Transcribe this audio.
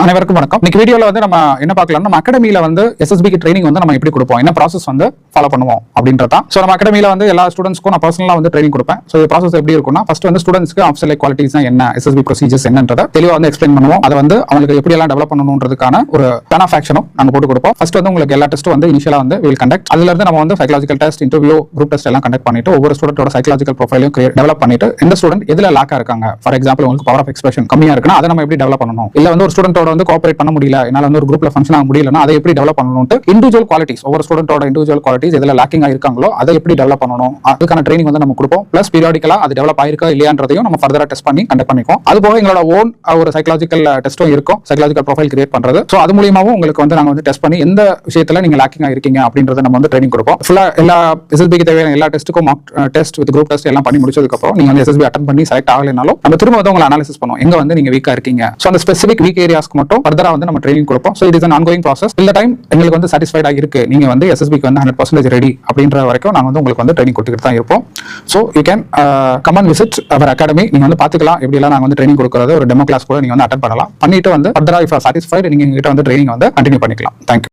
அனைவருக்கும் வணக்கம். இன்னைக்கு வீடியோல வந்து நம்ம என்ன பார்க்கலாம், நம்ம அகாடமியில வந்து எஸ்எஸ்பிக்கு ட்ரைனிங் வந்து நம்ம எப்படி கொடுப்போம், என்ன ப்ராசஸ் வந்து ஃபாலோ பண்ணுவோம் அப்படின்றதா. ஸோ நம்ம அகாடமியில வந்து எல்லா ஸ்டூடெண்ட்ஸ்க்கும் நான் பர்சனலா வந்து ட்ரைனிங் கொடுப்பேன். ஸோ இந்த ப்ராசஸ் எப்படி இருக்கும்னா, ஃபர்ஸ்ட் வந்து ஸ்டூடெண்ட்ஸ்க்கு ஆஃப்சர் லைக் குவாலிட்டிஸ் என்ன, எஸ்எஸ்பி ப்ரொசீஜர்ஸ் என்னன்றதை தெளிவாக வந்து எக்ஸ்பிளைன் பண்ணுவோம். அதை வந்து அவங்களுக்கு எப்படி எல்லாம் டெவலப் பண்ணணுன்றதுக்கான ஒரு பிளான் ஆஃப் ஆக்ஷனும் நாங்கள் போட்டு கொடுப்போம். ஃபர்ஸ்ட் வந்து உங்களுக்கு எல்லா டெஸ்ட்டும் வந்து இனிஷியலா வந்து வில் கண்டக்ட். அதுல இருந்து நம்ம வந்து psychological test, interview, group test எல்லாம் கண்டக்ட் பண்ணிட்டு ஒவ்வொரு ஸ்டூடெண்டோட சைக்காலஜிக்கல் ப்ரொஃபைலையும் டெவலப் பண்ணிட்டு எந்த ஸ்டூடெண்ட் எதுல லாக்கா இருக்காங்க, ஃபார் எக்ஸாம்பிள் உங்களுக்கு பவர் ஆஃப் எக்ஸ்பிரஷன் கம்மியா இருக்குன்னா அதை நம்ம எப்படி டெவலப் பண்ணணும், இல்ல வந்து ஒரு ஸ்டூடெண்டோட வந்து கோஆபரேட் பண்ண முடியல, என்னால வந்து ஒரு குரூப்ல ஃபங்க்ஷன் ஆக முடியலன்னா அதை எப்படி டெவலப் பண்ணணும்னு இண்டிவிஜுவல் குவாலிட்டிஸ், ஒவ்வொரு ஸ்டூடெண்டோட இண்டிவிஜுவல் குவாலிட்டிஸ் எதுல லாக்கிங்கா இருக்காங்களோ அதை எப்படி டெவலப் பண்ணணும் அதுக்கான ட்ரைனிங் வந்து நம்ம கொடுப்போம். பிளஸ் பீரியாடிக்கலா அது டெவலப் ஆயிருக்கா இல்லையான்றதையும் நம்ம ஃபர்தரா டெஸ்ட் பண்ணி கண்டக்ட் பண்ணிப்போம். அது போக எங்களோட ஓன் ஒரு சைக்காலஜிக்கல் டெஸ்ட்டும் இருக்கும், சைக்காலஜிக்கல் ப்ரொஃபைல் கிரியேட் பண்றது. ஸோ அது மூலியமாவும் உங்களுக்கு வந்து நாங்க வந்து டெஸ்ட் பண்ணி எந்த விஷயத்துல நீங்க லாக்கிங்கா இருக்கீங்க அப்படின்றத நம்ம வந்து ட்ரைனிங் கொடுப்போம். ஃபுல்லா எல்லா எஸ்எஸ்பிக்கு தேவையான எல்லா டெஸ்ட்டுக்கும் mark test with group test எல்லாம் பண்ணி முடிச்சதுக்கு அப்புறம் நீங்க வந்து எஸ்எஸ்பி அட்டன் பண்ணி செலக்ட் ஆகலைனாலும் நம்ம திரும்ப வந்து உங்களை அனாலிசிஸ் பண்ணுவோம், எங்க வந்து நீங்க வீக்கா இருக்கீங்க. ஸோ அந்த ஸ்பெசிபிக் வீக் ஏரியாஸ்க்கு மட்டும் ஃபர்தரா வந்து நம்ம ட்ரைனிங் கொடுப்போம். So it is an ongoing process. இந்த டைம் எங்களுக்கு வந்து சாட்டிஸ்ஃபைடா இருக்கு, நீங்க வந்து எஸ்எஸ்பிக்கு வந்து 100% ரெடி அப்படின்ற வரைக்கும் நாங்க வந்து உங்களுக்கு வந்து ட்ரைனிங் கொடுத்துட்டு தான் இருப்போம். So you can come and visit our academy. நீங்க வந்து பாத்துக்கலாம் எப்படி எல்லாம் நாங்க வந்து ட்ரைனிங் கொடுக்கறது, ஒரு டெமோ கிளாஸ் கூட நீங்க வந்து அட்டன் பண்ணலாம். பண்ணிட்டு வந்து ஃபர்தரா இஃப் சாட்டிஸ்ஃபைட் நீங்க எங்ககிட்ட வந்து ட்ரைனிங் வந்து கண்டினியூ பண்ணிக்கலாம். தேங்க்யூ.